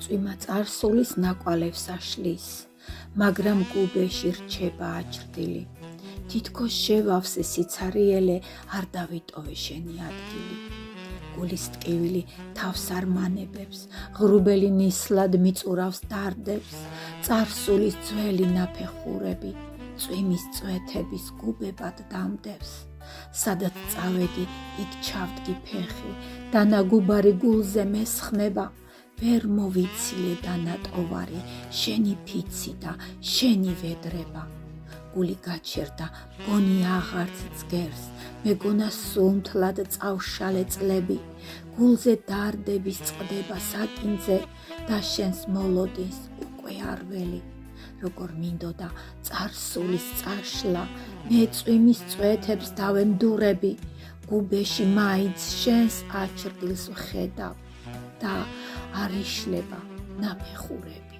წვიმა წარსულის ნაკვალევს აშლის, მაგრამ გუბეში რჩება აჭრდილი. თითქოს შევავსე სიცარიელე, არ დავიტოვე შენი ადგილი. გულის ტკივილი თავს არ მანებებს, ღრუბელი ნისლად მიწურავს დარდებს, წარსულის ძველი ნაფეხურები, წვიმის წვეთების გუბებად დამდევს. სადაც წავედი, იქ ჩავდგი ფეხი, დანაგუბარი გულზე მესხნება, ვერ მოვიცილე დანატოვარი, შენი ფიცი და შენი ვედრება. გული გაჩერდა, ბონი აღარც ძგერს, მეგონა სუნთლად წავშალე წლები, გულზე დარდების წყდება საკინძე და შენს მოლოდინს უკვე არ ველი. როგორ მინდოდა წარსულის წაშლა, მე წვიმის წვეთებს დავემდურები, გუბეში მაინც შენს აჭრდილს ვხედავ და არ იშლება ნაფეხურები.